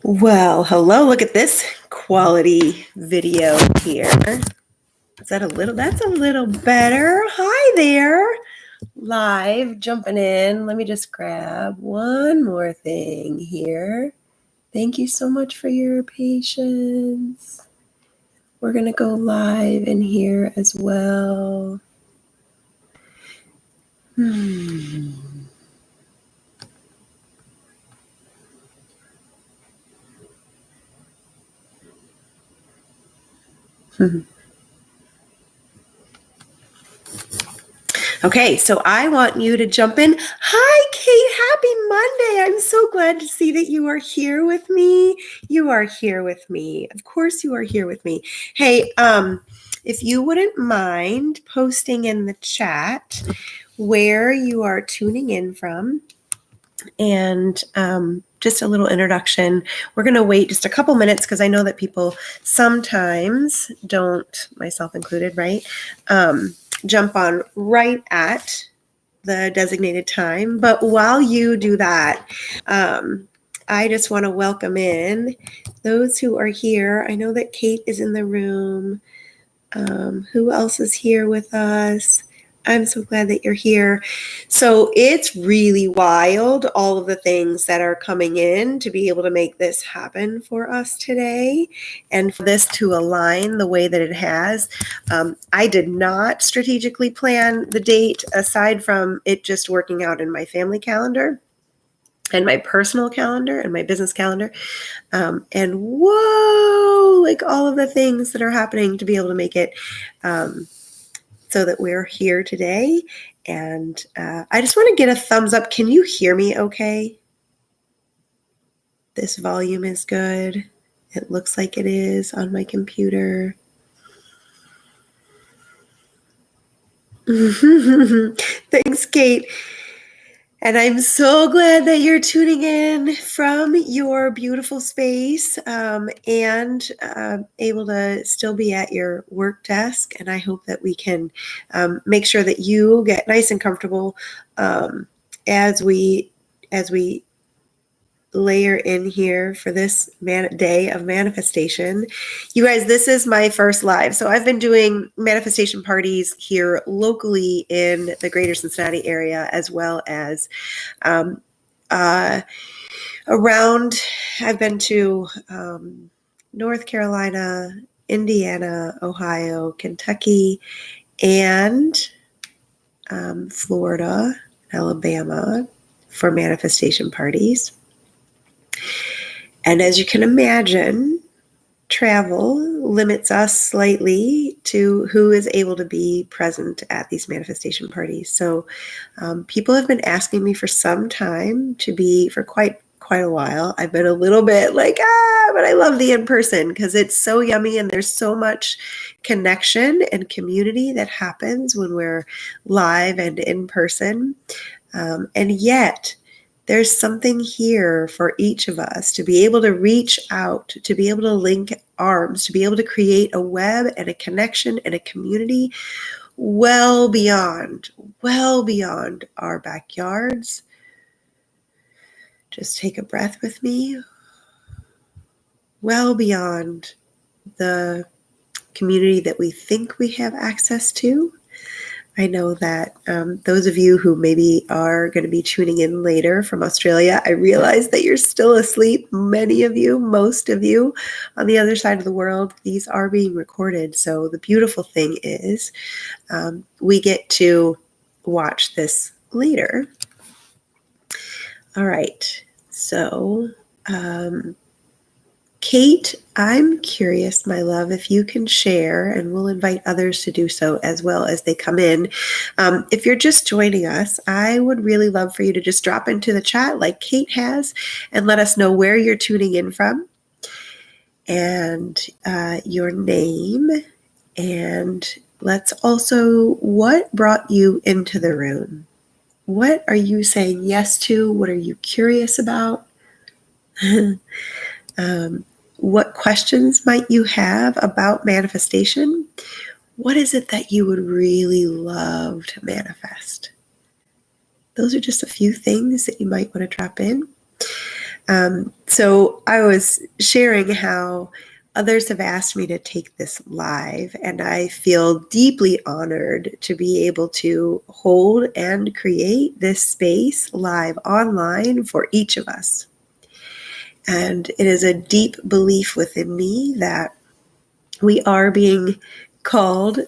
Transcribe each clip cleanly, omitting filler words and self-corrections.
Well, hello, look at this quality video here. That's a little better. Hi there. Live, jumping in. Let me just grab one more thing here. Thank you so much for your patience. We're going to go live in here as well. Okay, so I want you to jump in. Hi, Kate. Happy Monday. I'm so glad to see that you are here with me. You are here with me. Of course you are here with me. Hey, if you wouldn't mind posting in the chat where you are tuning in from and just a little introduction. We're going to wait just a couple minutes because I know that people sometimes don't, myself included, right? Jump on right at the designated time. But while you do that, I just want to welcome in those who are here. I know that Kate is in the room. Who else is here with us? I'm so glad that you're here. So it's really wild, all of the things that are coming in to be able to make this happen for us today and for this to align the way that it has. I did not strategically plan the date aside from it just working out in my family calendar and my personal calendar and my business calendar. And whoa, like all of the things that are happening to be able to make it so that we're here today. And I just want to get a thumbs up. Can you hear me okay? This volume is good. It looks like it is on my computer. Thanks, Kate. And I'm so glad that you're tuning in from your beautiful space and able to still be at your work desk. And I hope that we can make sure that you get nice and comfortable as we layer in here for this day of manifestation. You guys, this is my first live. So I've been doing manifestation parties here locally in the greater Cincinnati area, as well as around. I've been to North Carolina, Indiana, Ohio, Kentucky, and Florida, Alabama for manifestation parties. And as you can imagine, travel limits us slightly to who is able to be present at these manifestation parties. So people have been asking me for some time to be for quite a while. I've been a little bit like, but I love the in-person because it's so yummy and there's so much connection and community that happens when we're live and in person. And yet, there's something here for each of us to be able to reach out, to be able to link arms, to be able to create a web and a connection and a community well beyond our backyards. Just take a breath with me. Well beyond the community that we think we have access to. I know that those of you who maybe are going to be tuning in later from Australia, I realize that you're still asleep. Many of you, most of you on the other side of the world, these are being recorded. So the beautiful thing is we get to watch this later. All right. So Kate, I'm curious, my love, if you can share, and we'll invite others to do so as well as they come in. If you're just joining us, I would really love for you to just drop into the chat like Kate has and let us know where you're tuning in from and your name. And let's also, what brought you into the room? What are you saying yes to? What are you curious about? What questions might you have about manifestation? What is it that you would really love to manifest? Those are just a few things that you might want to drop in. So I was sharing how others have asked me to take this live, and I feel deeply honored to be able to hold and create this space live online for each of us. And it is a deep belief within me that we are being called.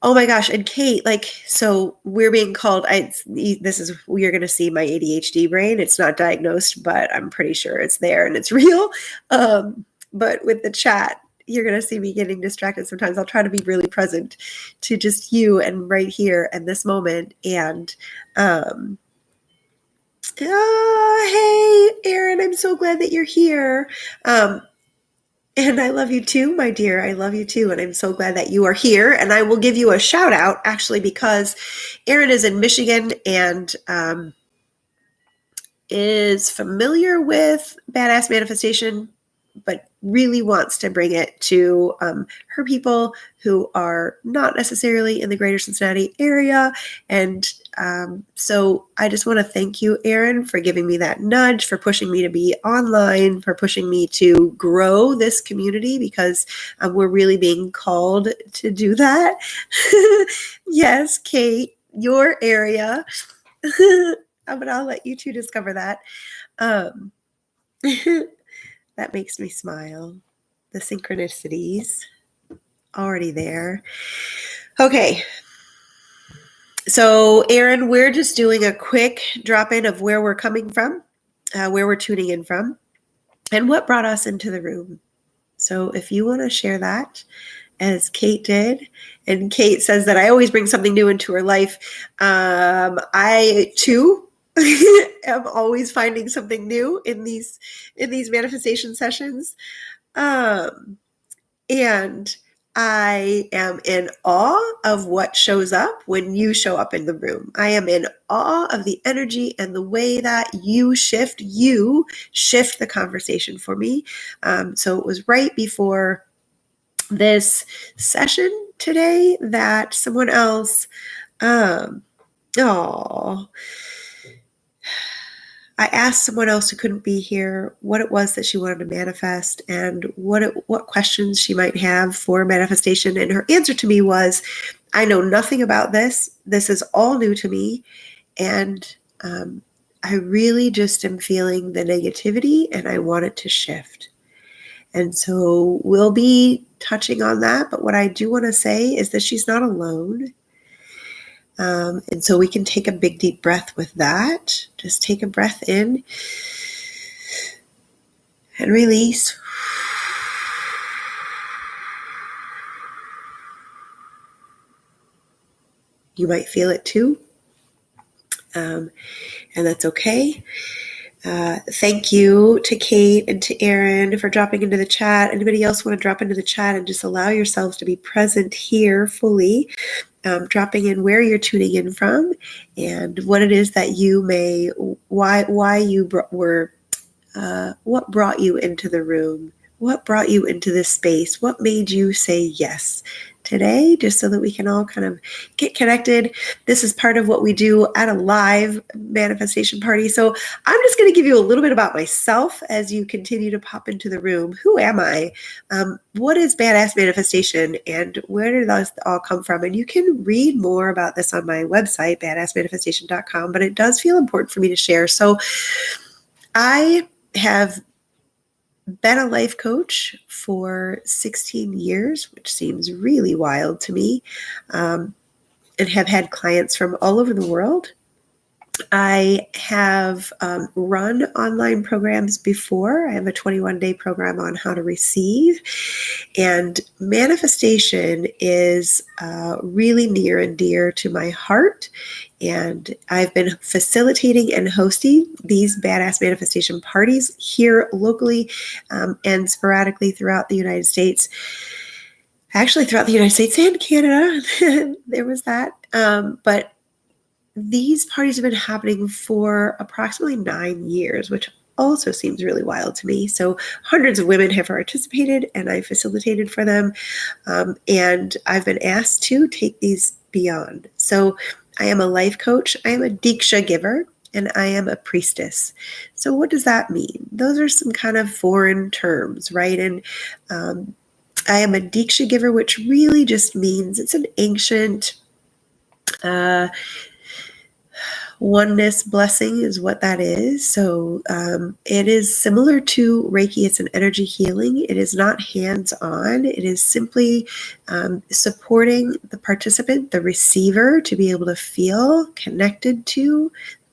Oh my gosh. And Kate, so we're being called, you're going to see my ADHD brain. It's not diagnosed, but I'm pretty sure it's there and it's real. But with the chat, you're going to see me getting distracted sometimes. I'll try to be really present to just you and right here and this moment. And, hey, Erin, I'm so glad that you're here. And I love you too, my dear. I love you too. And I'm so glad that you are here. And I will give you a shout out, actually, because Erin is in Michigan and is familiar with Badass Manifestation, but really wants to bring it to her people who are not necessarily in the greater Cincinnati area. And so I just want to thank you, Erin, for giving me that nudge, for pushing me to be online, for pushing me to grow this community, because we're really being called to do that. Yes, Kate, your area. But I'll let you two discover that. That makes me smile. The synchronicities already there. Okay. So, Erin, we're just doing a quick drop-in of where we're coming from, where we're tuning in from, and what brought us into the room. So if you want to share that, as Kate did, and Kate says that I always bring something new into her life. I too am always finding something new in these manifestation sessions. And I am in awe of what shows up when you show up in the room. I am in awe of the energy and the way that you shift the conversation for me. So it was right before this session today that someone else, I asked someone else who couldn't be here what it was that she wanted to manifest and what questions she might have for manifestation. And her answer to me was, I know nothing about this. This is all new to me. And I really just am feeling the negativity and I want it to shift. And so we'll be touching on that. But what I do want to say is that she's not alone. And so we can take a big, deep breath with that. Just take a breath in and release. You might feel it too. And that's okay. Thank you to Kate and to Erin for dropping into the chat. Anybody else want to drop into the chat and just allow yourselves to be present here fully? Dropping in where you're tuning in from and what it is that you may, why you were, what brought you into the room, what brought you into this space, what made you say yes today, just so that we can all kind of get connected. This is part of what we do at a live manifestation party. So I'm just going to give you a little bit about myself as you continue to pop into the room. Who am I? What is Badass Manifestation? And where did those all come from? And you can read more about this on my website, badassmanifestation.com, but it does feel important for me to share. So I have been a life coach for 16 years, which seems really wild to me, and have had clients from all over the world. I have run online programs before. I have a 21-day program on how to receive. And manifestation is really near and dear to my heart. And I've been facilitating and hosting these Badass Manifestation parties here locally and sporadically throughout the United States. Actually, throughout the United States and Canada, there was that. But these parties have been happening for approximately 9 years, which also seems really wild to me. So hundreds of women have participated and I facilitated for them. And I've been asked to take these beyond. So I am a life coach. I am a Diksha giver. and I am a priestess. So what does that mean? Those are some kind of foreign terms, right? And I am a Diksha giver, which really just means it's an ancient oneness blessing is what that is. So it is similar to Reiki. It's an energy healing. It is not hands-on. It is simply supporting the participant, the receiver, to be able to feel connected to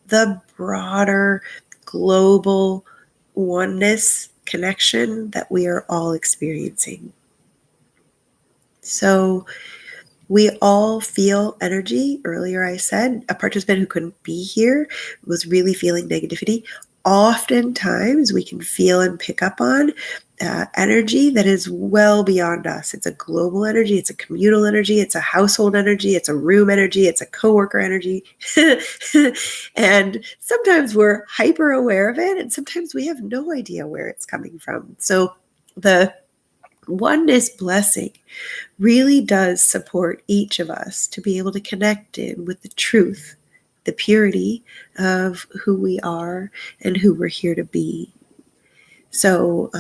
the broader global oneness connection that we are all experiencing. So we all feel energy. Earlier I said a participant who couldn't be here was really feeling negativity. Oftentimes we can feel and pick up on energy that is well beyond us. It's a global energy, it's a communal energy, it's a household energy, it's a room energy, it's a coworker energy. And sometimes we're hyper aware of it, and sometimes we have no idea where it's coming from. So the oneness blessing really does support each of us to be able to connect in with the truth, the purity of who we are and who we're here to be. So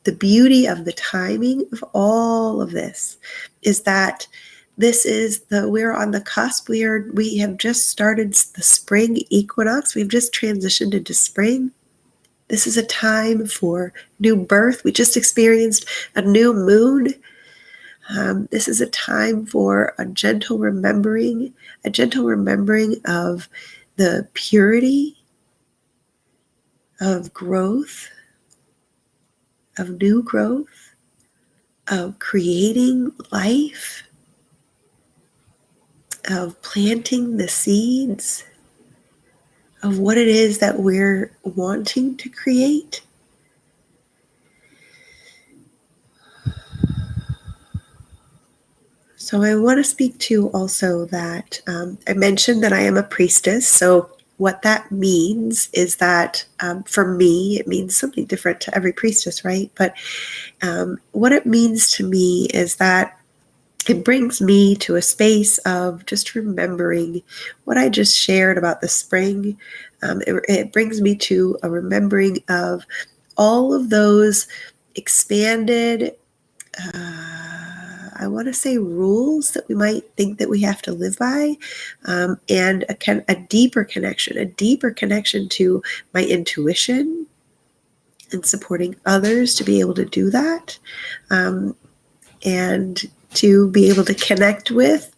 the beauty of the timing of all of this is that we're on the cusp. We have just started the spring equinox. We've just transitioned into spring. This is a time for new birth. We just experienced a new moon. This is a time for a gentle remembering of the purity of growth, of new growth, of creating life, of planting the seeds of what it is that we're wanting to create. So I want to speak to also that I mentioned that I am a priestess. So what that means is that for me, it means something different to every priestess, right? But what it means to me is that it brings me to a space of just remembering what I just shared about the spring. It brings me to a remembering of all of those expanded I want to say rules that we might think that we have to live by, and a deeper connection to my intuition and supporting others to be able to do that, and to be able to connect with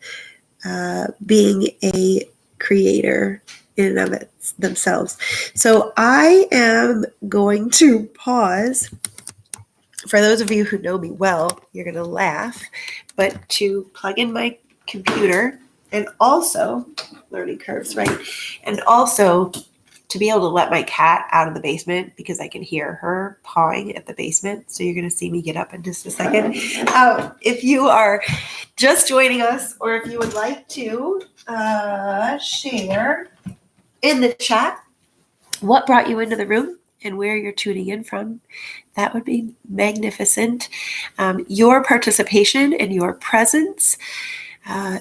being a creator in and of themselves. So I am going to pause. For those of you who know me well, you're going to laugh, but to plug in my computer and also, learning curves, right? And also to be able to let my cat out of the basement because I can hear her pawing at the basement. So you're going to see me get up in just a second. If you are just joining us, or if you would like to share in the chat what brought you into the room and where you're tuning in from, that would be magnificent. Your participation and your presence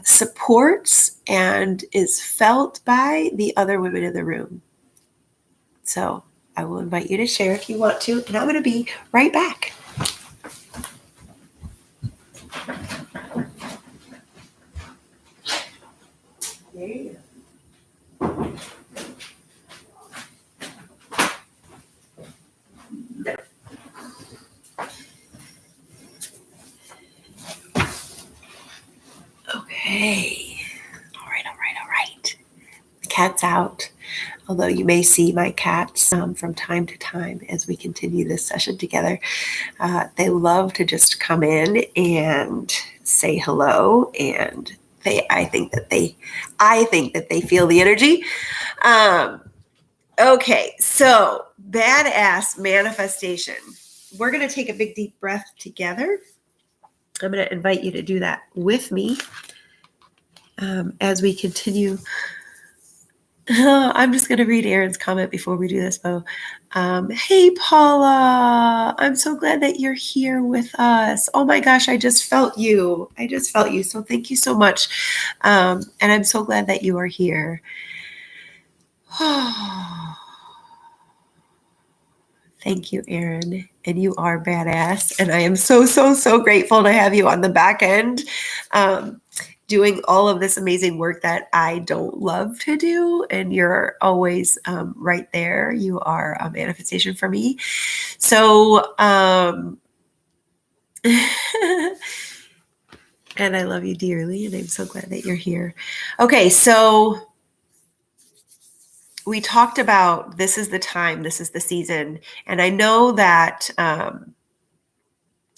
supports and is felt by the other women in the room. So I will invite you to share if you want to, and I'm going to be right back. There you go. Okay. All right. The cat's out. Although you may see my cats from time to time as we continue this session together. They love to just come in and say hello, and I think that they feel the energy. Okay, so badass manifestation. We're going to take a big deep breath together. I'm going to invite you to do that with me as we continue. I'm just going to read Aaron's comment before we do this, Bo. Hey, Paula, I'm so glad that you're here with us. Oh my gosh, I just felt you. So thank you so much. And I'm so glad that you are here. Thank you, Erin. And you are badass. And I am so, so, so grateful to have you on the back end, doing all of this amazing work that I don't love to do. And you're always right there. You are a manifestation for me. So, and I love you dearly. And I'm so glad that you're here. Okay, so we talked about this is the time, this is the season. And I know that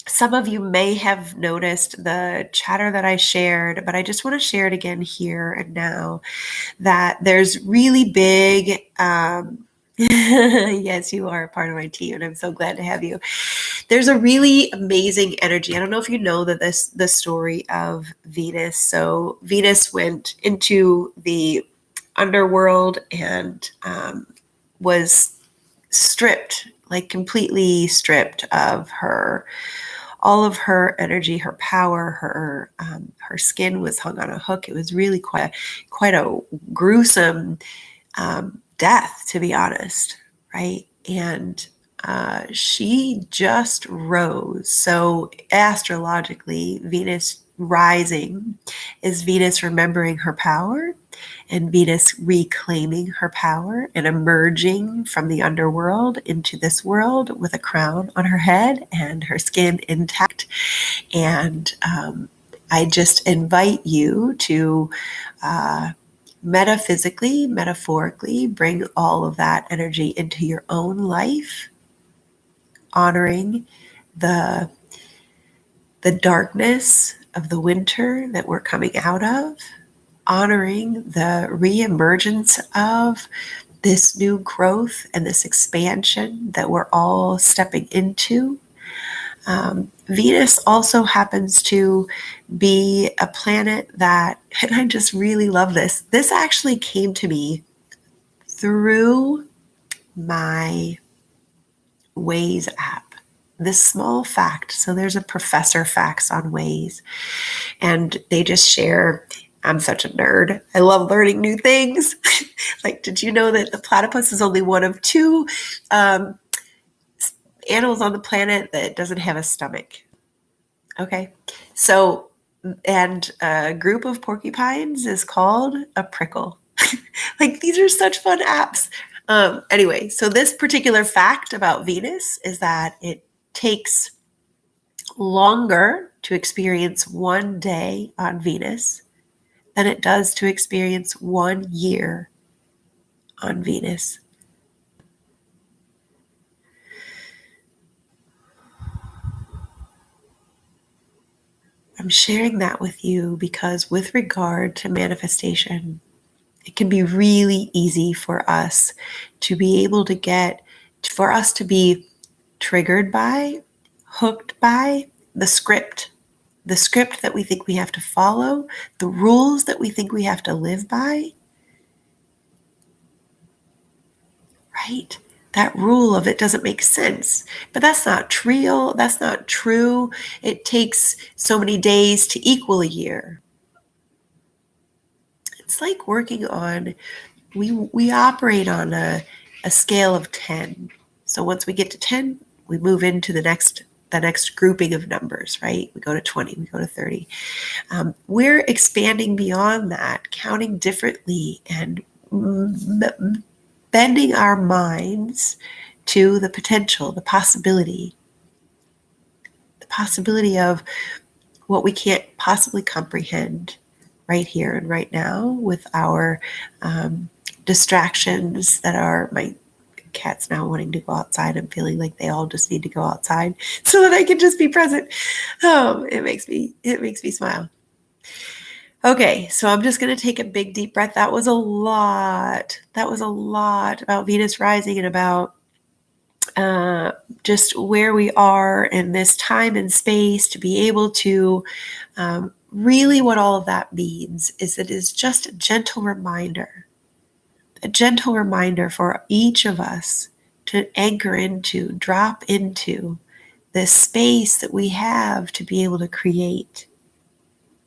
some of you may have noticed the chatter that I shared, but I just want to share it again here and now that there's really big, yes, you are a part of my team, and I'm so glad to have you. There's a really amazing energy. I don't know if you know that the story of Venus. So Venus went into the underworld and was stripped, like completely stripped of all of her energy, her power, her skin was hung on a hook. It was really quite a gruesome death, to be honest, right? And she just rose. So astrologically, Venus rising is Venus remembering her power and Venus reclaiming her power and emerging from the underworld into this world with a crown on her head and her skin intact. And I just invite you to metaphysically, metaphorically bring all of that energy into your own life, honoring the darkness of the winter that we're coming out of, honoring the reemergence of this new growth and this expansion that we're all stepping into. Venus also happens to be a planet that, and I just really love this. This actually came to me through my Waze app. This small fact. So there's a professor facts on Waze, and they just share. I'm such a nerd. I love learning new things. Like, did you know that the platypus is only one of two animals on the planet that doesn't have a stomach? Okay. So, and a group of porcupines is called a prickle. Like, these are such fun apps. Anyway, so this particular fact about Venus is that it takes longer to experience one day on Venus than it does to experience 1 year on Venus. I'm sharing that with you because with regard to manifestation, it can be really easy for us to be able to for us to be triggered by, hooked by the script that we think we have to follow, the rules that we think we have to live by, right? That rule of it doesn't make sense. But that's not real. That's not true. It takes so many days to equal a year. It's like working on, we operate on a scale of 10. So once we get to 10, we move into the next grouping of numbers, right? We go to 20, we go to 30. We're expanding beyond that, counting differently and bending our minds to the potential, the possibility of what we can't possibly comprehend right here and right now with our distractions that are my cat's now wanting to go outside. I'm feeling like they all just need to go outside so that I can just be present. Oh, it makes me smile. Okay, so I'm just going to take a big deep breath. That was a lot. About Venus rising and about just where we are in this time and space to be able to really what all of that means is it is just a gentle reminder for each of us to anchor into, drop into this space that we have to be able to create,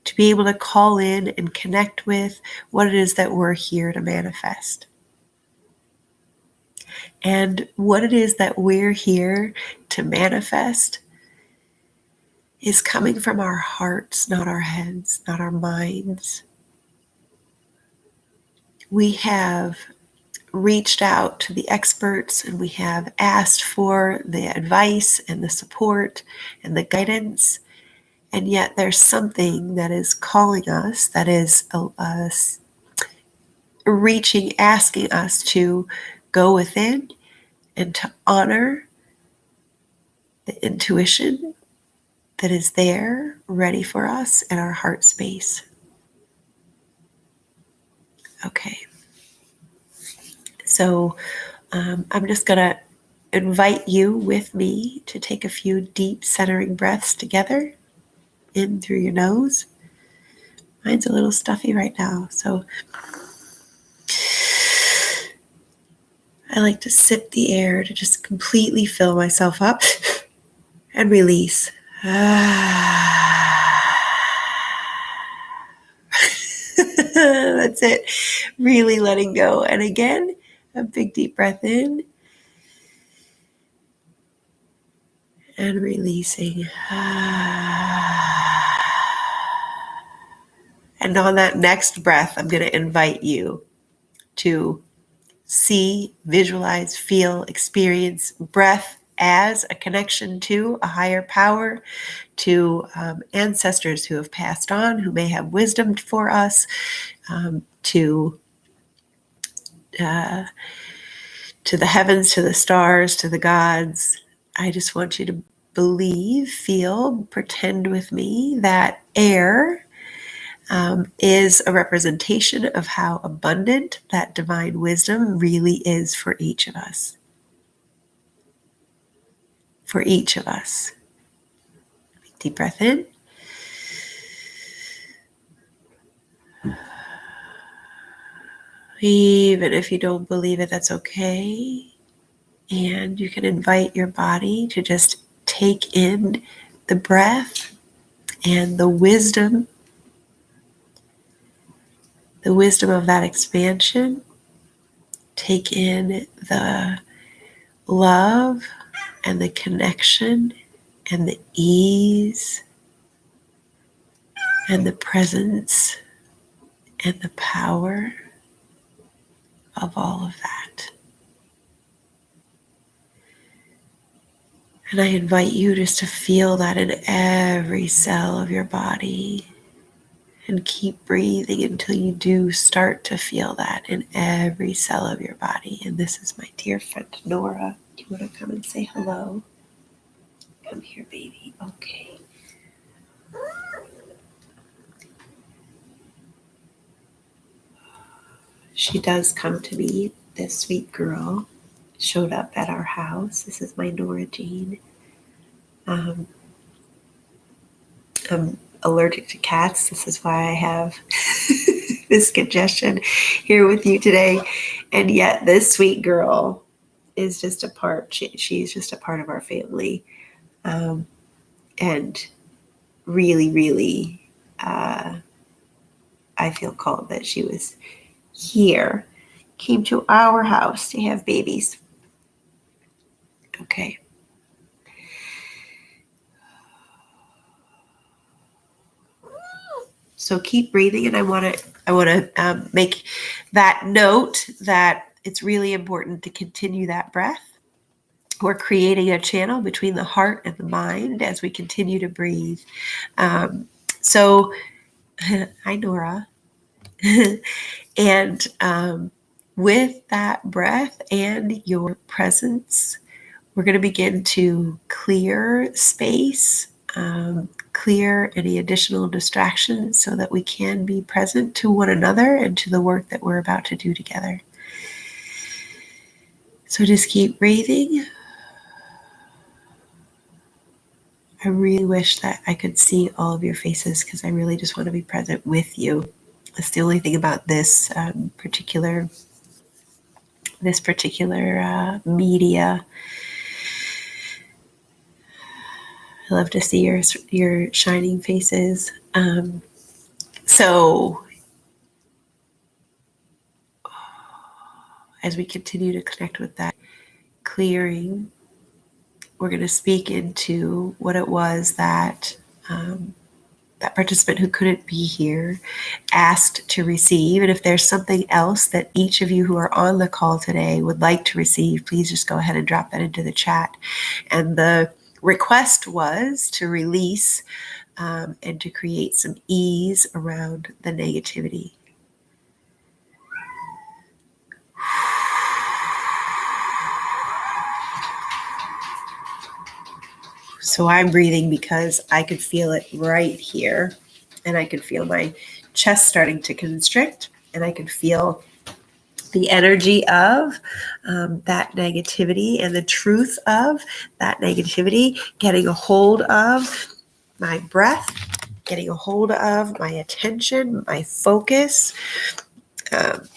to be able to call in and connect with what it is that we're here to manifest. And what it is that we're here to manifest is coming from our hearts, not our heads, not our minds. We have reached out to the experts and we have asked for the advice and the support and the guidance. And yet there's something that is calling us, that is reaching, asking us to go within and to honor the intuition that is there, ready for us in our heart space. Okay. So I'm just going to invite you with me to take a few deep centering breaths together, in through your nose. Mine's a little stuffy right now, so I like to sip the air to just completely fill myself up and release. That's it. Really letting go. And again, a big deep breath in and releasing. And on that next breath, I'm going to invite you to see, visualize, feel, experience breath as a connection to a higher power, to ancestors who have passed on, who may have wisdom for us, to the heavens, to the stars, to the gods. I just want you to believe, feel, pretend with me that air is a representation of how abundant that divine wisdom really is for each of us. For each of us. Deep breath in. Even if you don't believe it, that's okay. And you can invite your body to just take in the breath and the wisdom of that expansion. Take in the love and the connection and the ease and the presence and the power of all of that. And I invite you just to feel that in every cell of your body. And keep breathing until you do start to feel that in every cell of your body. And this is my dear friend Nora. Do you want to come and say hello? Come here, baby. Okay. She does come to me, this sweet girl. Showed up at our house. This is my Nora Jean. I'm allergic to cats. This is why I have this congestion here with you today. And yet this sweet girl is just a part. She's just a part of our family. And really, really, I feel called that she was here, came to our house to have babies. Okay. So keep breathing, and I want to make that note that it's really important to continue that breath. We're creating a channel between the heart and the mind as we continue to breathe. So, hi Nora, and with that breath and your presence, we're going to begin to clear space. Clear any additional distractions so that we can be present to one another and to the work that we're about to do together. So just keep breathing. I really wish that I could see all of your faces because I really just want to be present with you. That's the only thing about this particular media. I love to see your shining faces. So as we continue to connect with that, clearing, we're going to speak into what it was that that participant who couldn't be here asked to receive. And if there's something else that each of you who are on the call today would like to receive, please just go ahead and drop that into the chat. And the request was to release and to create some ease around the negativity. So I'm breathing because I could feel it right here, and I could feel my chest starting to constrict, and I could feel the energy of that negativity and the truth of that negativity getting a hold of my breath, getting a hold of my attention, my focus. I'm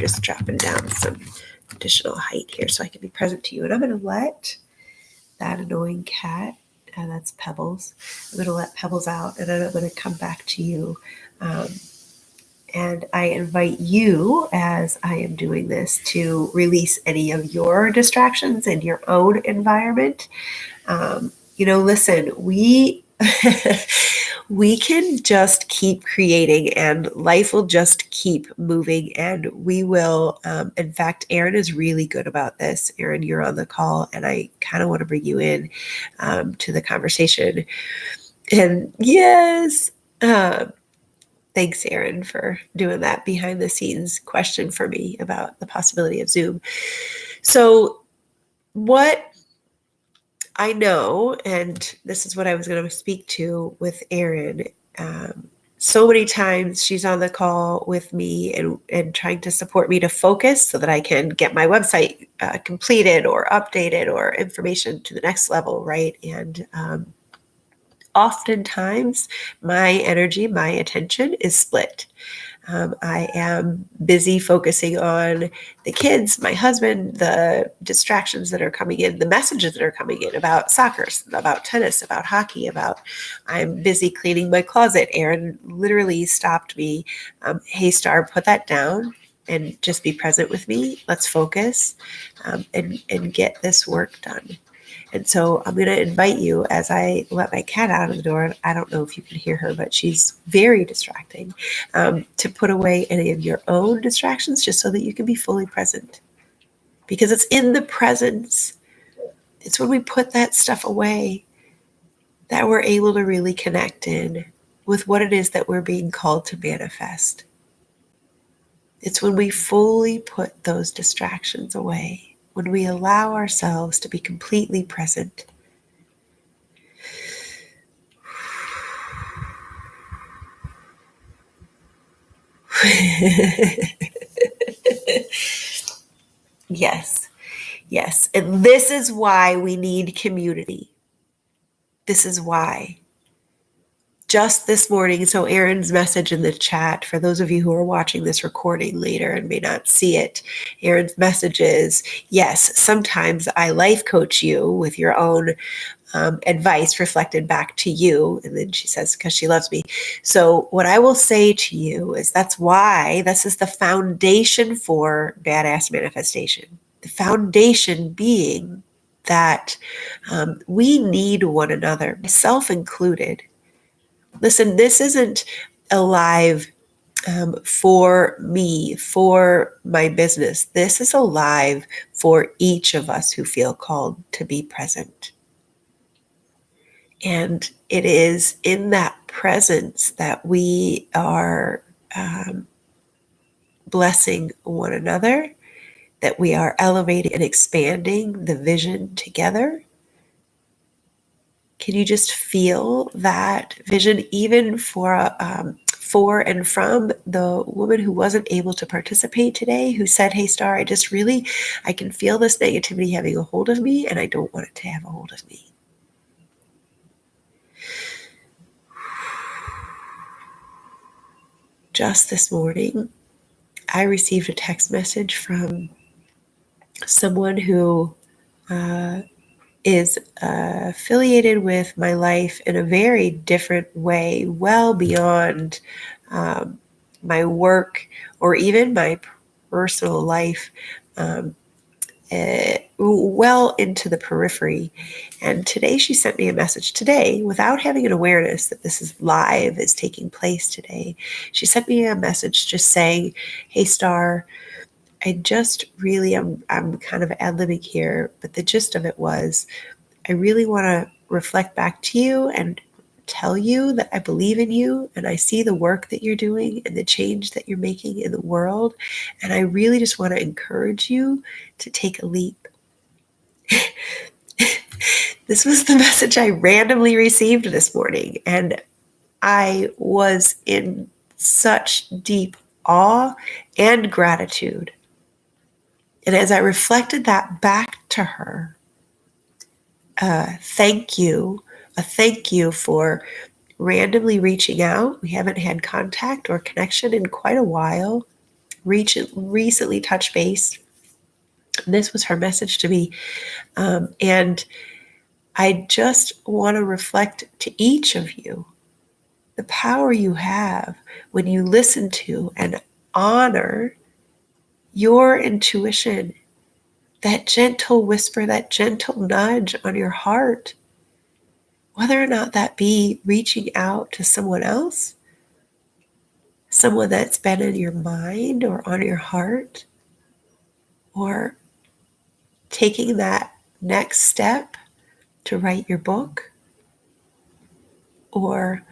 just dropping down some additional height here so I can be present to you. And I'm going to let that annoying cat, and that's Pebbles. I'm going to let Pebbles out, and then I'm going to come back to you. And I invite you, as I am doing this, to release any of your distractions in your own environment. Listen, we we can just keep creating, and life will just keep moving, and we will. In fact, Erin is really good about this. Erin, you're on the call, and I kind of want to bring you in to the conversation. And yes, thanks, Erin, for doing that behind the scenes question for me about the possibility of Zoom. So what I know, and this is what I was going to speak to with Erin, so many times she's on the call with me and trying to support me to focus so that I can get my website completed or updated or information to the next level, right? And oftentimes my energy, my attention is split. I am busy focusing on the kids, my husband, the distractions that are coming in, the messages that are coming in about soccer, about tennis, about hockey, I'm busy cleaning my closet. Erin literally stopped me. Hey, Star, put that down and just be present with me. Let's focus and get this work done. And so I'm going to invite you, as I let my cat out of the door. I don't know if you can hear her, but she's very distracting, to put away any of your own distractions just so that you can be fully present. Because it's in the presence, it's when we put that stuff away that we're able to really connect in with what it is that we're being called to manifest. It's when we fully put those distractions away, when we allow ourselves to be completely present. Yes. And this is why we need community. This is why. Just this morning, so Erin's message in the chat, for those of you who are watching this recording later and may not see it, Erin's message is, yes, sometimes I life coach you with your own advice reflected back to you. And then she says, because she loves me. So what I will say to you is that's why this is the foundation for badass manifestation. The foundation being that we need one another, myself included. Listen, this isn't a live for me, for my business. This is a live for each of us who feel called to be present. And it is in that presence that we are blessing one another, that we are elevating and expanding the vision together. Can you just feel that vision, even for and from the woman who wasn't able to participate today, who said, hey, Star, I can feel this negativity having a hold of me, and I don't want it to have a hold of me. Just this morning, I received a text message from someone who is affiliated with my life in a very different way, well beyond my work or even my personal life. well into the periphery. And today she sent me a message today without having an awareness that this is live, is taking place today. She sent me a message just saying, hey, Star, I just really, I'm kind of ad-libbing here, but the gist of it was, I really want to reflect back to you and tell you that I believe in you and I see the work that you're doing and the change that you're making in the world. And I really just want to encourage you to take a leap. This was the message I randomly received this morning. And I was in such deep awe and gratitude. And as I reflected that back to her, thank you, a thank you for randomly reaching out. We haven't had contact or connection in quite a while. Recently touched base. This was her message to me. And I just want to reflect to each of you the power you have when you listen to and honor your intuition, that gentle whisper, that gentle nudge on your heart, whether or not that be reaching out to someone else, someone that's been in your mind or on your heart, or taking that next step to write your book, or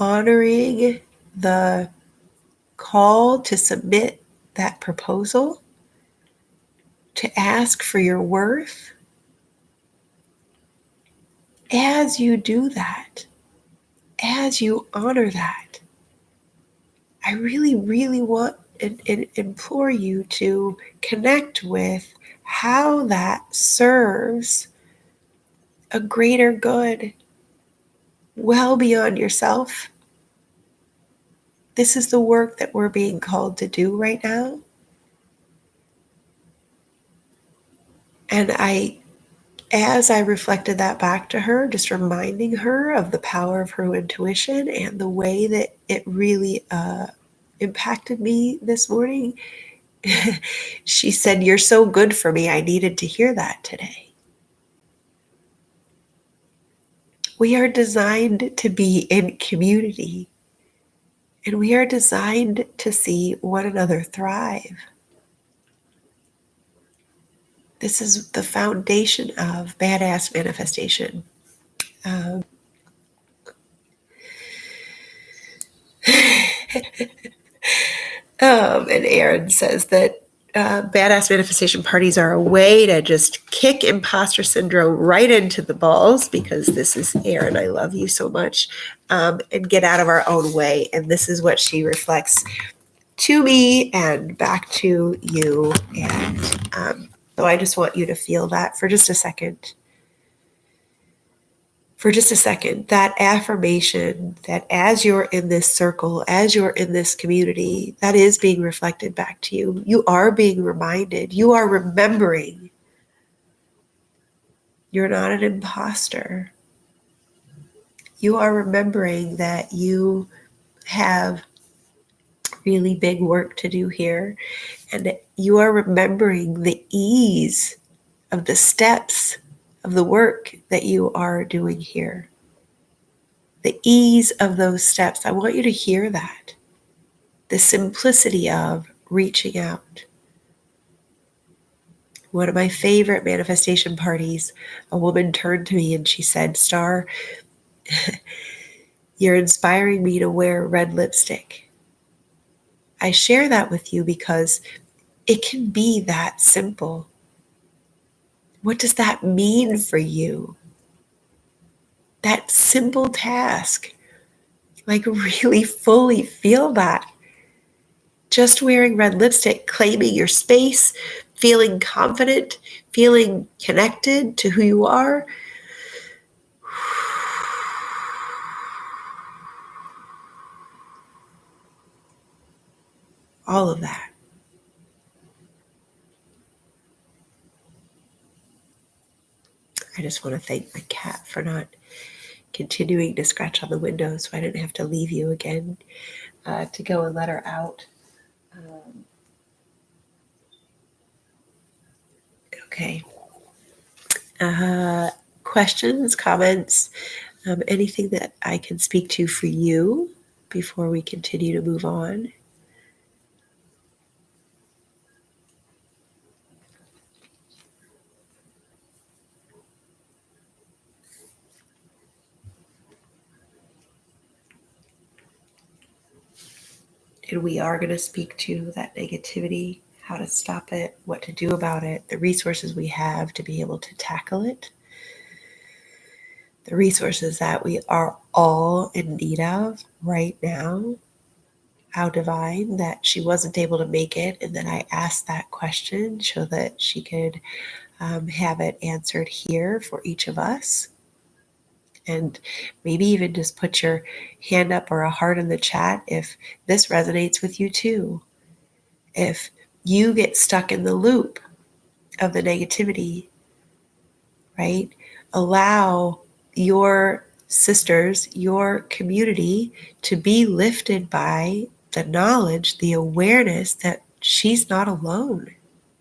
honoring the call to submit that proposal, to ask for your worth. As you do that, as you honor that, I really, really want and implore you to connect with how that serves a greater good, well beyond yourself. This is the work that we're being called to do right now. And as I reflected that back to her, just reminding her of the power of her intuition and the way that it really impacted me this morning, she said, "You're so good for me. I needed to hear that today." We are designed to be in community, and we are designed to see one another thrive. This is the foundation of badass manifestation. Um, and Aaron says that badass manifestation parties are a way to just kick imposter syndrome right into the balls, because this is Aaron, I love you so much, and get out of our own way. And this is what she reflects to me and back to you. And so I just want you to feel that for just a second. That affirmation that as you're in this circle, as you're in this community, that is being reflected back to you. You are being reminded, you are remembering you're not an imposter. You are remembering that you have really big work to do here, and you are remembering the ease of the steps of the work that you are doing here. The ease of those steps. I want you to hear that. The simplicity of reaching out. One of my favorite manifestation parties, a woman turned to me and she said, "Star, you're inspiring me to wear red lipstick." I share that with you because it can be that simple. What does that mean for you? That simple task. Like, really fully feel that. Just wearing red lipstick, claiming your space, feeling confident, feeling connected to who you are. All of that. I just want to thank my cat for not continuing to scratch on the window so I didn't have to leave you again to go and let her out. Okay. Questions, comments, anything that I can speak to for you before we continue to move on? And we are going to speak to that negativity, how to stop it, what to do about it, the resources we have to be able to tackle it, the resources that we are all in need of right now. How divine that she wasn't able to make it, and then I asked that question so that she could have it answered here for each of us. And maybe even just put your hand up or a heart in the chat if this resonates with you too. If you get stuck in the loop of the negativity, right? Allow your sisters, your community to be lifted by the knowledge, the awareness that she's not alone.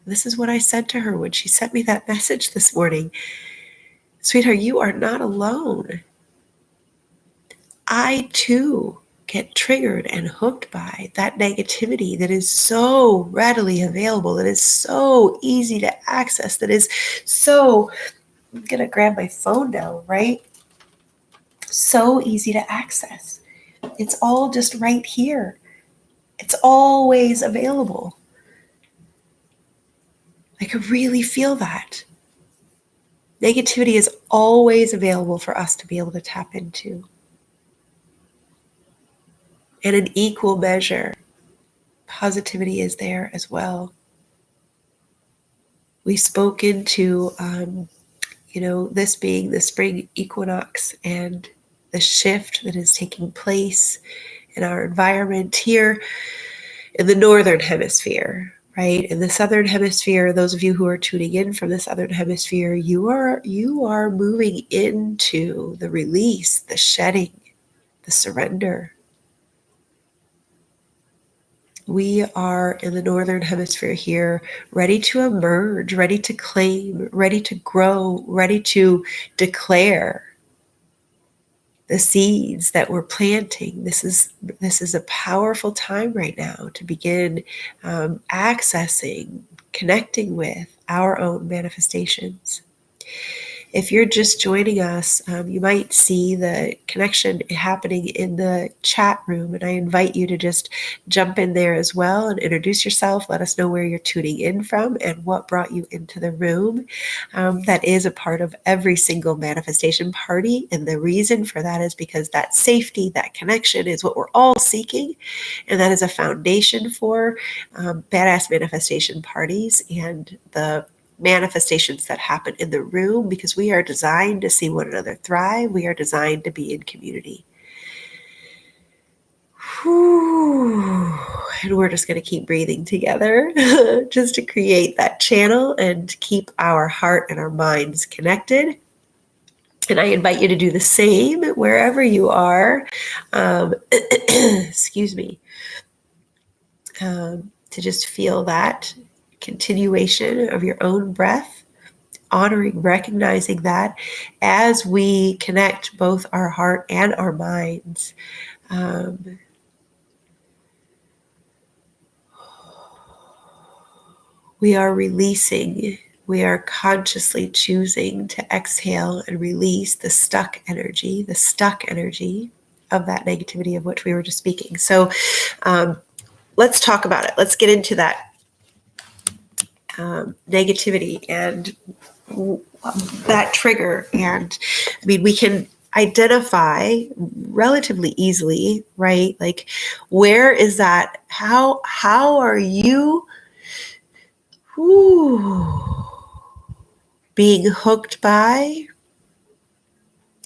This is what I said to her when she sent me that message this morning. Sweetheart, you are not alone. I too get triggered and hooked by that negativity that is so readily available, that is so easy to access, that is so, I'm going to grab my phone now, right? So easy to access. It's all just right here. It's always available. I could really feel that. Negativity is always available for us to be able to tap into. And in equal measure, positivity is there as well. We spoke into, this being the spring equinox and the shift that is taking place in our environment here in the northern hemisphere, right? In the southern hemisphere, those of you who are tuning in from the southern hemisphere, you are moving into the release, the shedding, the surrender. We are in the northern hemisphere here, ready to emerge, ready to claim, ready to grow, ready to declare the seeds that we're planting. This is a powerful time right now to begin accessing, connecting with our own manifestations. If you're just joining us, you might see the connection happening in the chat room, and I invite you to just jump in there as well and introduce yourself. Let us know where you're tuning in from and what brought you into the room. That is a part of every single manifestation party, and the reason for that is because that safety, that connection is what we're all seeking, and that is a foundation for badass manifestation parties and the manifestations that happen in the room, because we are designed to see one another thrive. We are designed to be in community. Whew. And we're just going to keep breathing together just to create that channel and keep our heart and our minds connected. And I invite you to do the same wherever you are. Excuse me. To just feel that continuation of your own breath, honoring, recognizing that as we connect both our heart and our minds, we are releasing, we are consciously choosing to exhale and release the stuck energy of that negativity of which we were just speaking. So let's talk about it. Let's get into that negativity and that trigger. And I mean, we can identify relatively easily, right? Like, where is that? How are you being hooked by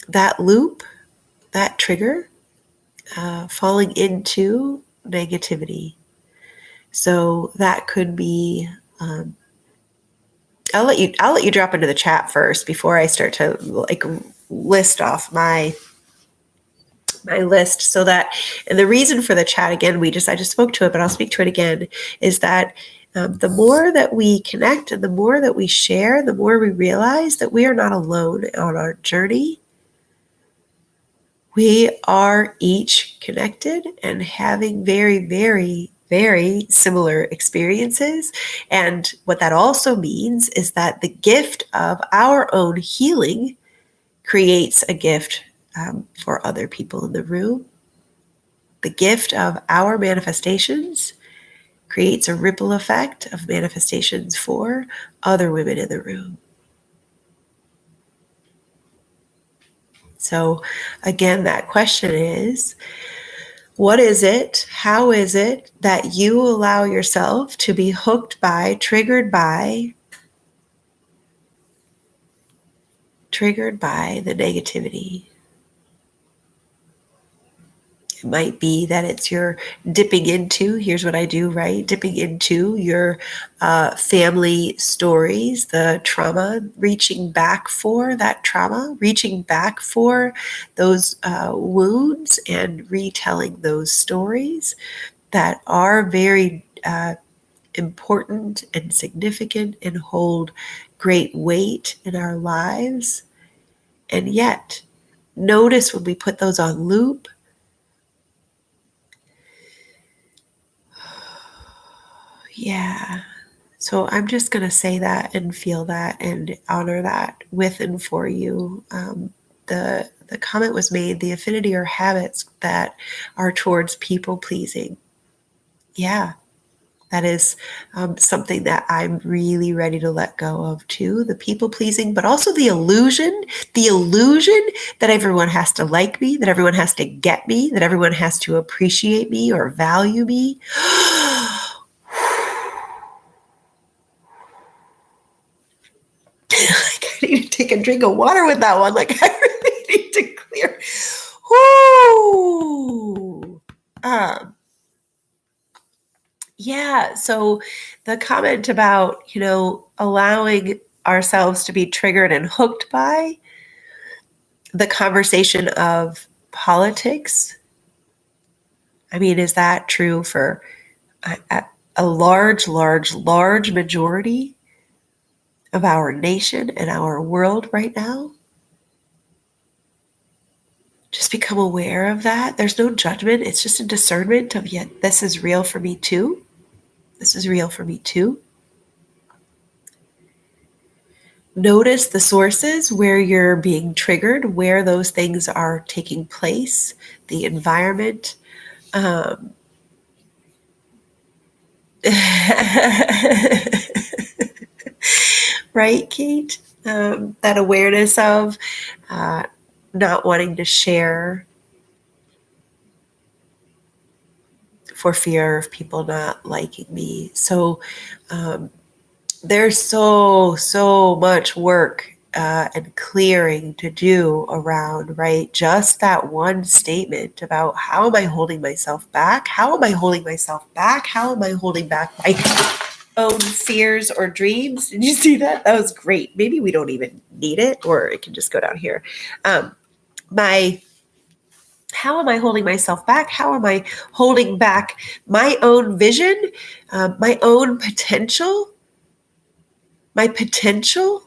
that loop, that trigger, falling into negativity? So that could be, I'll let you drop into the chat first before I start to list off my list. So that, and the reason for the chat, again, I just spoke to it, but I'll speak to it again, is that The more that we connect and the more that we share, the more we realize that we are not alone on our journey. We are each connected and having very, very, very similar experiences. And what that also means is that the gift of our own healing creates a gift for other people in the room. The gift of our manifestations creates a ripple effect of manifestations for other women in the room. So again, that question is, what is it, how is it that you allow yourself to be hooked by, triggered by the negativity? It might be that it's your dipping into, here's what I do, right? Dipping into your family stories, the trauma, reaching back for that trauma, reaching back for those wounds and retelling those stories that are very important and significant and hold great weight in our lives. And yet, notice when we put those on loop, yeah. So I'm just going to say that and feel that and honor that with and for you. The comment was made, the affinity or habits that are towards people pleasing. Yeah, that is something that I'm really ready to let go of too. The people pleasing, but also the illusion that everyone has to like me, that everyone has to get me, that everyone has to appreciate me or value me. Like, I need to take a drink of water with that one. Like, I really need to clear. Whoo! Yeah. So the comment about, allowing ourselves to be triggered and hooked by the conversation of politics. I mean, is that true for a large, large, large majority of our nation and our world right now? Just become aware of that. There's no judgment. It's just a discernment of, yeah, this is real for me too. This is real for me too. Notice the sources where you're being triggered, where those things are taking place, the environment. Right, Kate? That awareness of not wanting to share for fear of people not liking me. So there's so much work and clearing to do around, right? Just that one statement about, how am I holding myself back? How am I holding myself back? How am I holding back my own fears or dreams? Did you see that? That was great. Maybe we don't even need it, or it can just go down here. How am I holding myself back? How am I holding back my own vision, my own potential, my potential?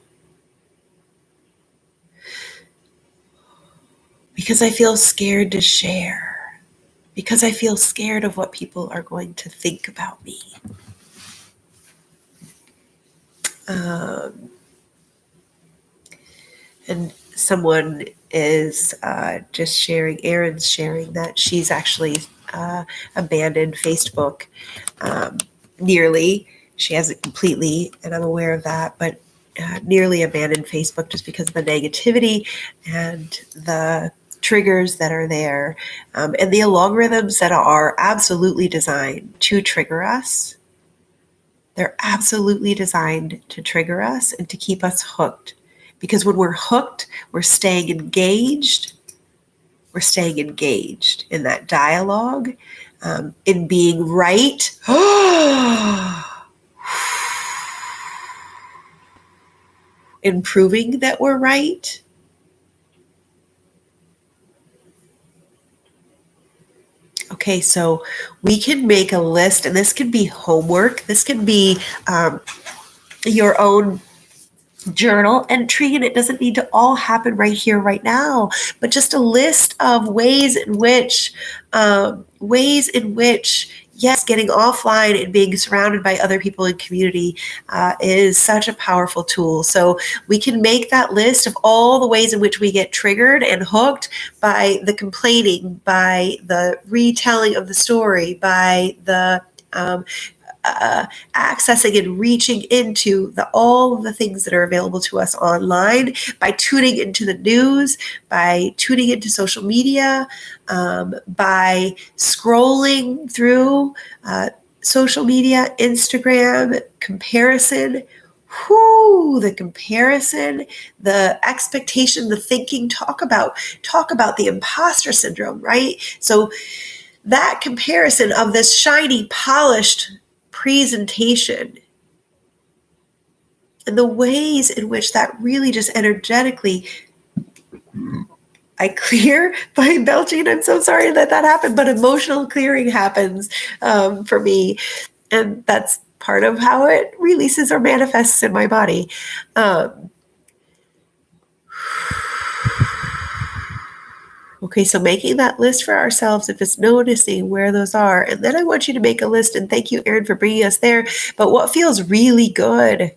Because I feel scared to share, because I feel scared of what people are going to think about me. And someone is just sharing, Erin's sharing that she's actually abandoned Facebook nearly. She hasn't completely, and I'm aware of that, but nearly abandoned Facebook just because of the negativity and the triggers that are there, and the algorithms that are absolutely designed to trigger us. They're absolutely designed to trigger us and to keep us hooked. Because when we're hooked, we're staying engaged. We're staying engaged in that dialogue, in being right. In proving that we're right. Okay, so we can make a list, and this can be homework. This can be your own journal entry, and it doesn't need to all happen right here, right now, but just a list of ways in which, yes, getting offline and being surrounded by other people in community is such a powerful tool. So we can make that list of all the ways in which we get triggered and hooked by the complaining, by the retelling of the story, by the accessing and reaching into all of the things that are available to us online, by tuning into the news, by tuning into social media, by scrolling through social media, Instagram, comparison. The comparison, the expectation, the thinking, talk about the imposter syndrome, right? So that comparison of this shiny, polished presentation and the ways in which that really just energetically, I clear by belching. I'm so sorry that happened, but emotional clearing happens for me. And that's part of how it releases or manifests in my body. Okay, so making that list for ourselves, if it's noticing where those are, and then I want you to make a list, and thank you, Erin, for bringing us there, but what feels really good?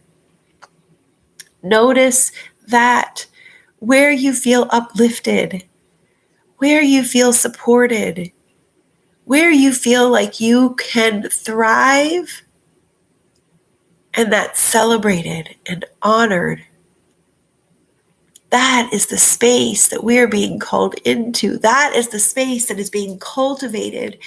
Notice that where you feel uplifted, where you feel supported, where you feel like you can thrive, and that's celebrated and honored. That is the space that we're being called into. That is the space that is being cultivated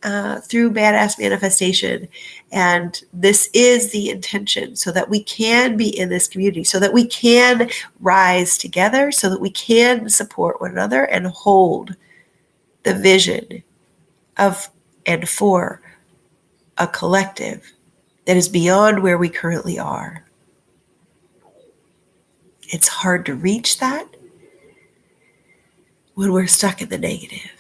through badass manifestation. And this is the intention, so that we can be in this community, so that we can rise together, so that we can support one another and hold the vision of and for a collective that is beyond where we currently are. It's hard to reach that when we're stuck in the negative.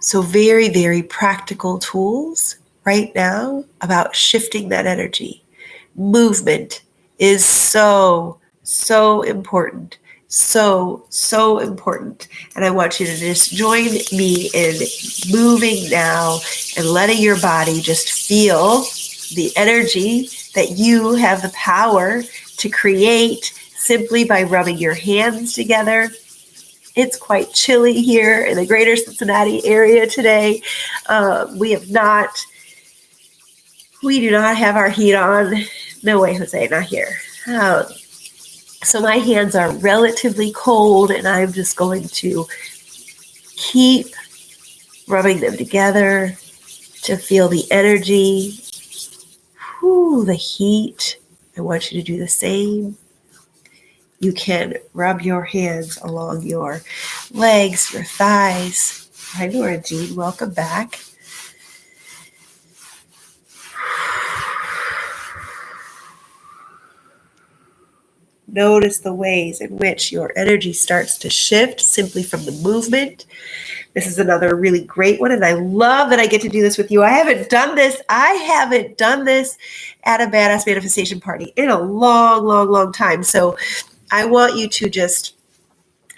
So very, very practical tools right now about shifting that energy. Movement is so, so important. So important. And I want you to just join me in moving now and letting your body just feel the energy that you have the power to create simply by rubbing your hands together. It's quite chilly here in the greater Cincinnati area today. We do not have our heat on. No way, Jose, not here. So my hands are relatively cold, and I'm just going to keep rubbing them together to feel the energy, the heat. I want you to do the same. You can rub your hands along your legs, your thighs. Hi, Laura Jean. Welcome back. Notice the ways in which your energy starts to shift simply from the movement. This is another really great one, and I love that I get to do this with you. I haven't done this at a badass manifestation party in a long, long, long time. So I want you to just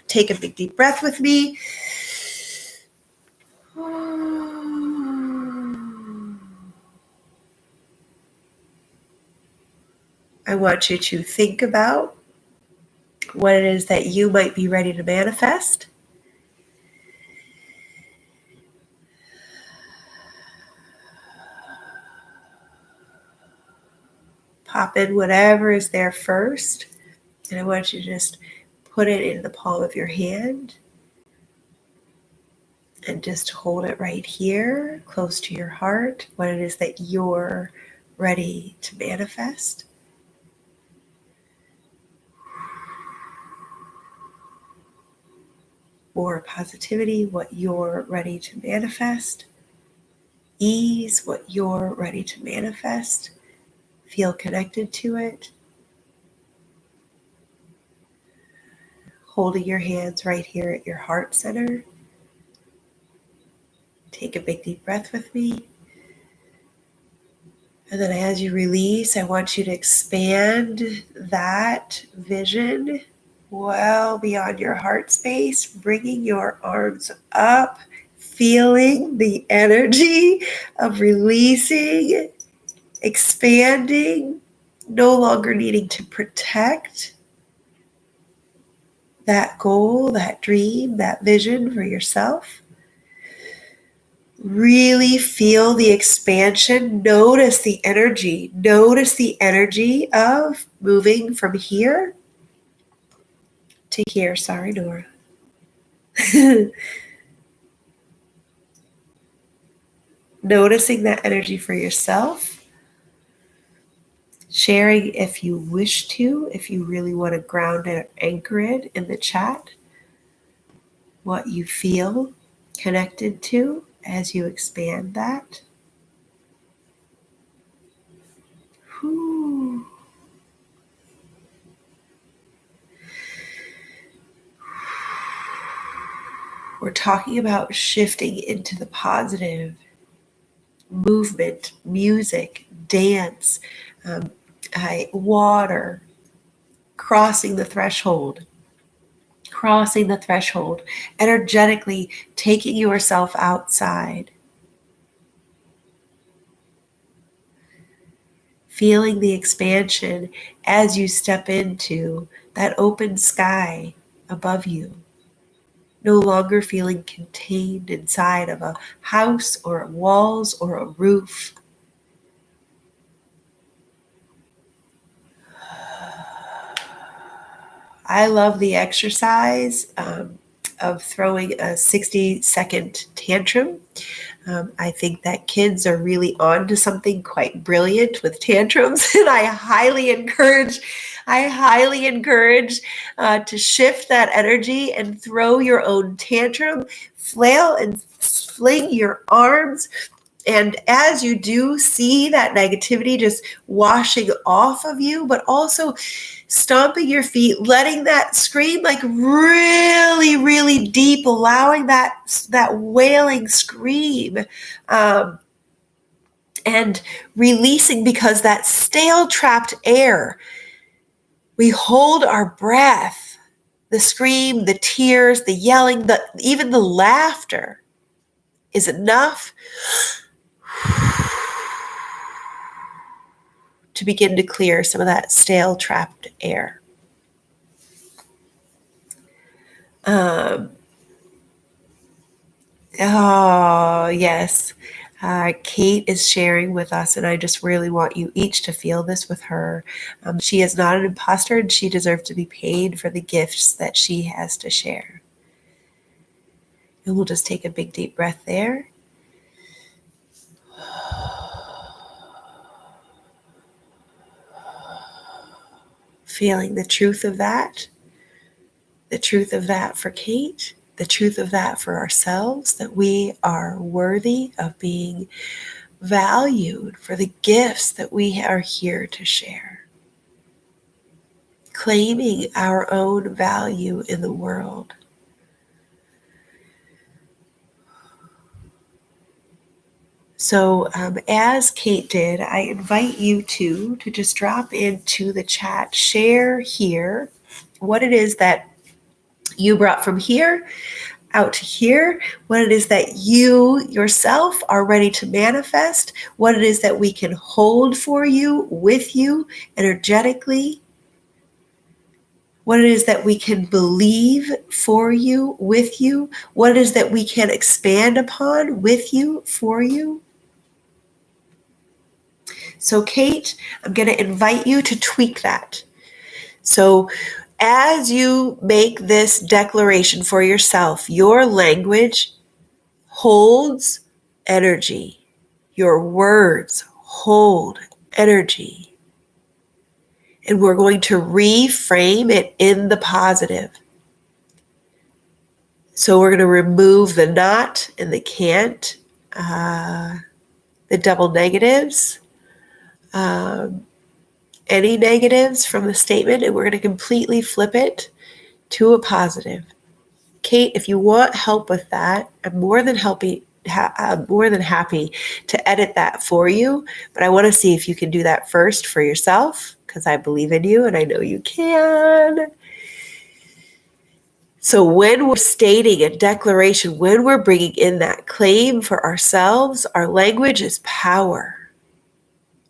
take a big deep breath with me. I want you to think about what it is that you might be ready to manifest. Pop in whatever is there first. And I want you to just put it in the palm of your hand and just hold it right here, close to your heart, what it is that you're ready to manifest. More positivity, what you're ready to manifest. Ease, what you're ready to manifest. Feel connected to it. Holding your hands right here at your heart center. Take a big deep breath with me. And then as you release, I want you to expand that vision well beyond your heart space, bringing your arms up, feeling the energy of releasing, expanding, no longer needing to protect that goal, that dream, that vision for yourself. Really feel the expansion. Notice the energy. Notice the energy of moving from here to here. Sorry, Nora. Noticing that energy for yourself. Sharing if you wish to, if you really want to ground it, anchor it in the chat, what you feel connected to as you expand that. Whew. We're talking about shifting into the positive. Movement, music, dance, water, crossing the threshold, energetically taking yourself outside, feeling the expansion as you step into that open sky above you. No longer feeling contained inside of a house or walls or a roof. I love the exercise of throwing a 60-second tantrum. I think that kids are really on to something quite brilliant with tantrums, and I highly encourage to shift that energy and throw your own tantrum, flail and fling your arms. And as you do, see that negativity just washing off of you, but also stomping your feet, letting that scream like really, really deep, allowing that wailing scream, and releasing, because that stale, trapped air, we hold our breath, the scream, the tears, the yelling, even the laughter is enough to begin to clear some of that stale, trapped air. Oh, yes. Kate is sharing with us, and I just really want you each to feel this with her. She is not an imposter, and she deserves to be paid for the gifts that she has to share. And we'll just take a big, deep breath there. Feeling the truth of that for Kate, the truth of that for ourselves, that we are worthy of being valued for the gifts that we are here to share. Claiming our own value in the world. So as Kate did, I invite you to just drop into the chat, share here what it is that you brought from here out to here, what it is that you yourself are ready to manifest, what it is that we can hold for you, with you, energetically, what it is that we can believe for you, with you, what it is that we can expand upon with you, for you. So Kate, I'm going to invite you to tweak that. So as you make this declaration for yourself, your language holds energy. Your words hold energy. And we're going to reframe it in the positive. So we're going to remove the not and the can't, the double negatives, any negatives from the statement, and we're going to completely flip it to a positive. Kate, if you want help with that, I'm more than more than happy to edit that for you. But I want to see if you can do that first for yourself, because I believe in you and I know you can. So when we're stating a declaration, when we're bringing in that claim for ourselves, our language is power.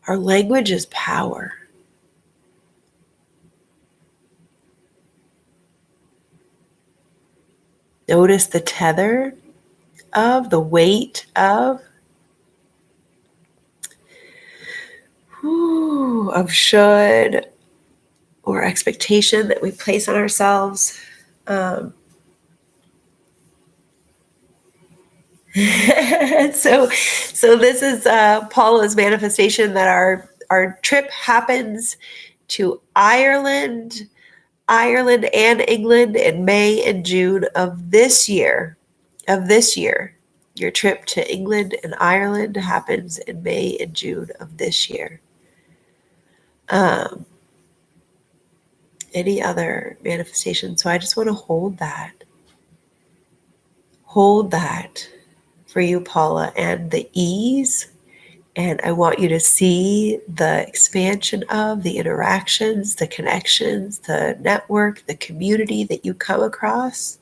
Our language is power. Notice the tether of, the weight of should or expectation that we place on ourselves. So this is Paula's manifestation that our trip happens to Ireland and England in May and June of this year. Your trip to England and Ireland happens in May and June of this year. Any other manifestation? So I just want to hold that. Hold that for you, Paula, and the ease. And I want you to see the expansion of the interactions, the connections, the network, the community that you come across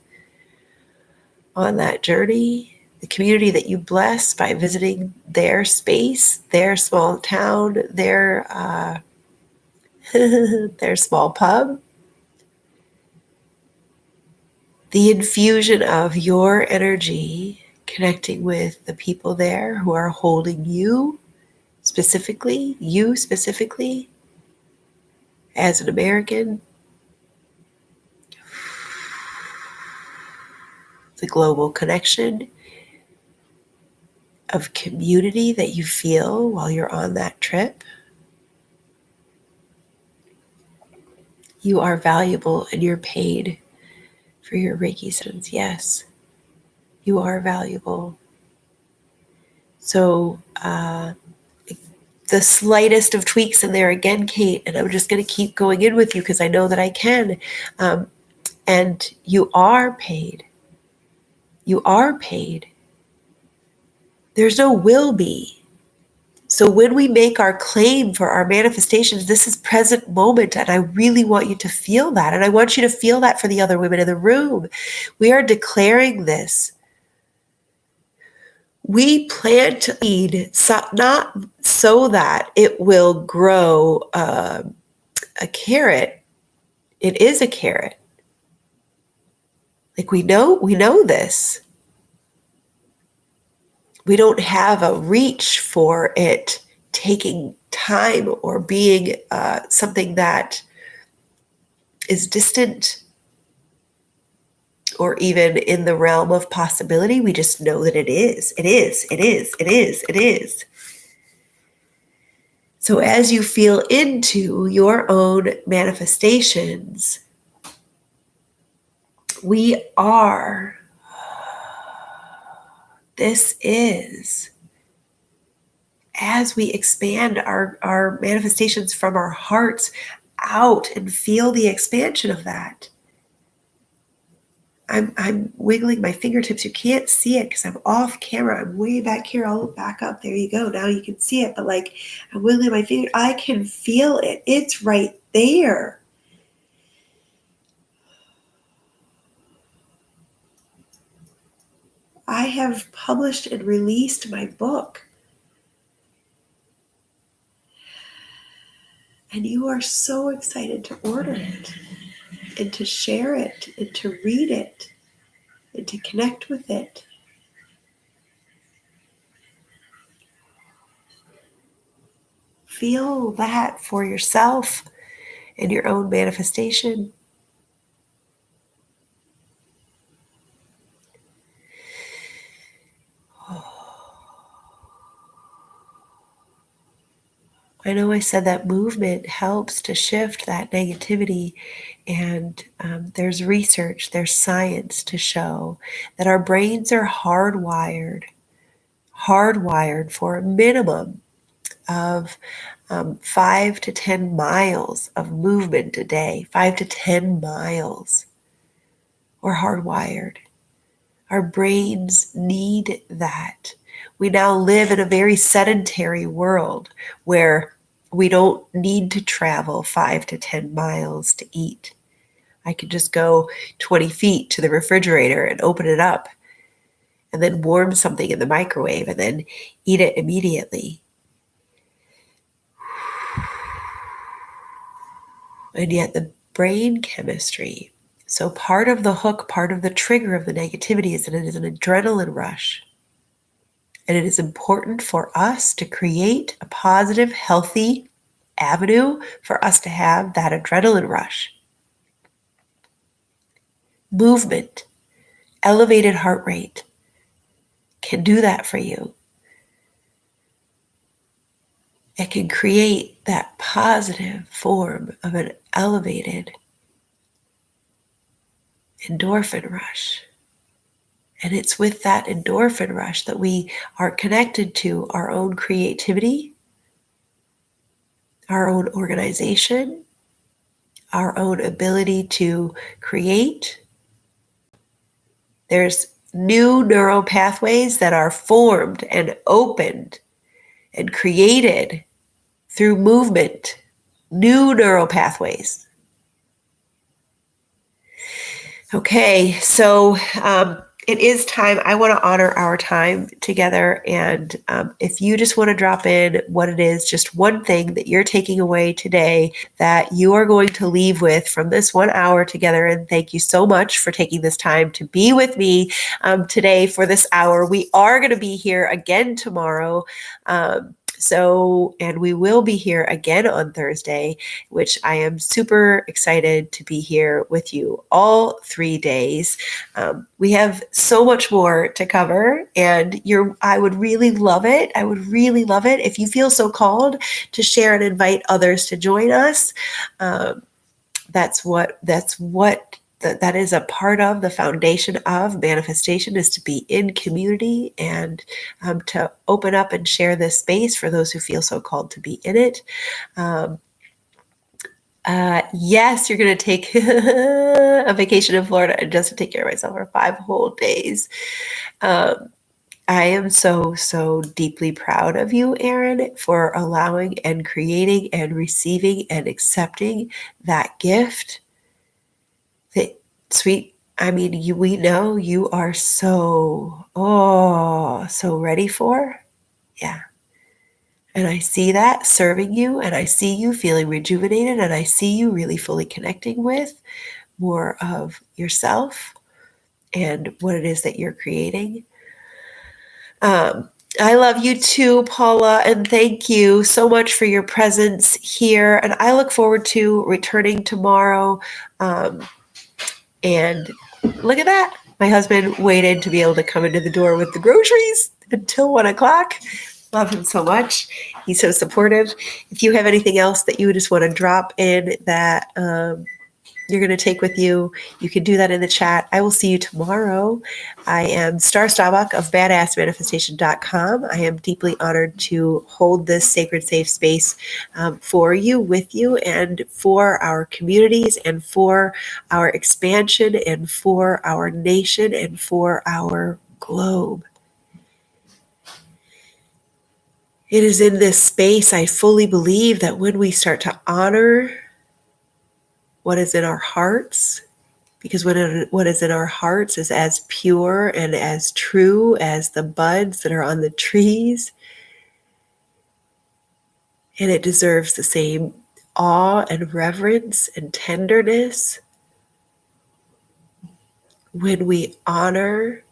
on that journey, the community that you bless by visiting their space, their small town, their their small pub. The infusion of your energy connecting with the people there who are holding you specifically as an American. The global connection of community that you feel while you're on that trip. You are valuable and you're paid for your Reiki sessions. Yes, you are valuable. So the slightest of tweaks in there again, Kate, and I'm just going to keep going in with you because I know that I can. And you are paid. You are paid. There's no will be. So when we make our claim for our manifestations, this is present moment, and I really want you to feel that. And I want you to feel that for the other women in the room. We are declaring this. We plant seed, not so that it will grow a carrot. It is a carrot. Like we know this. We don't have a reach for it taking time or being something that is distant or even in the realm of possibility. We just know that it is. It is. It is. It is. It is. So as you feel into your own manifestations, we are. This is. As we expand our manifestations from our hearts out and feel the expansion of that. I'm wiggling my fingertips. You can't see it because I'm off camera. I'm way back here. I'll back up. There you go. Now you can see it. But like I'm wiggling my finger. I can feel it. It's right there. I have published and released my book. And you are so excited to order it and to share it and to read it and to connect with it. Feel that for yourself and your own manifestation. I know I said that movement helps to shift that negativity, and there's research, there's science to show that our brains are hardwired for a minimum of 5 to 10 miles of movement a day. 5 to 10 miles. We're hardwired. Our brains need that. We now live in a very sedentary world where we don't need to travel 5 to 10 miles to eat. I could just go 20 feet to the refrigerator and open it up and then warm something in the microwave and then eat it immediately. And yet the brain chemistry, so part of the hook, part of the trigger of the negativity is that it is an adrenaline rush. And it is important for us to create a positive, healthy avenue for us to have that adrenaline rush. Movement, elevated heart rate can do that for you. It can create that positive form of an elevated endorphin rush. And it's with that endorphin rush that we are connected to our own creativity, our own organization, our own ability to create. There's new neural pathways that are formed and opened and created through movement, new neural pathways. Okay, so it is time. I want to honor our time together. And if you just want to drop in what it is, just one thing that you're taking away today that you are going to leave with from this 1 hour together. And thank you so much for taking this time to be with me today for this hour. We are going to be here again tomorrow. And we will be here again on Thursday, which I am super excited to be here with you all 3 days. We have so much more to cover, and I would really love it. I would really love it if you feel so called to share and invite others to join us. That is a part of the foundation of manifestation, is to be in community and to open up and share this space for those who feel so called to be in it. Yes, you're going to take a vacation in Florida and just to take care of myself for 5 whole days. I am so, so deeply proud of you, Erin, for allowing and creating and receiving and accepting that gift. Sweet, we know you are so ready for. Yeah. And I see that serving you, and I see you feeling rejuvenated, and I see you really fully connecting with more of yourself and what it is that you're creating. I love you too, Paula, and thank you so much for your presence here. And I look forward to returning tomorrow. And look at that. My husband waited to be able to come into the door with the groceries until 1 o'clock. Love him so much. He's so supportive. If you have anything else that you just want to drop in that you're going to take with you, you can do that in the chat. I will see you tomorrow. I am Star Starbuck of badassmanifestation.com. I am deeply honored to hold this sacred safe space for you, with you, and for our communities, and for our expansion, and for our nation, and for our globe. It is in this space, I fully believe, that when we start to honor what is in our hearts, because what is in our hearts is as pure and as true as the buds that are on the trees, and it deserves the same awe and reverence and tenderness. When we honor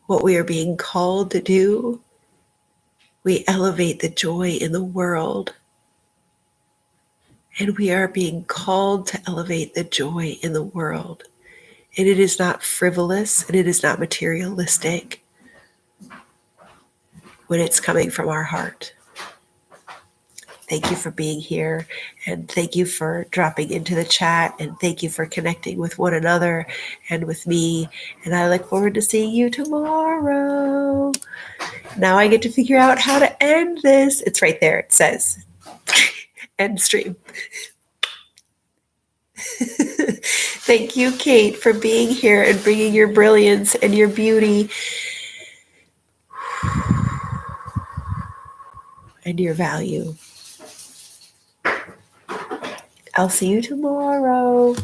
what we are being called to do, we elevate the joy in the world. And we are being called to elevate the joy in the world. And it is not frivolous, and it is not materialistic when it's coming from our heart. Thank you for being here, and thank you for dropping into the chat, and thank you for connecting with one another and with me. And I look forward to seeing you tomorrow. Now I get to figure out how to end this. It's right there. It says end stream. Thank you, Kate, for being here and bringing your brilliance and your beauty and your value. I'll see you tomorrow.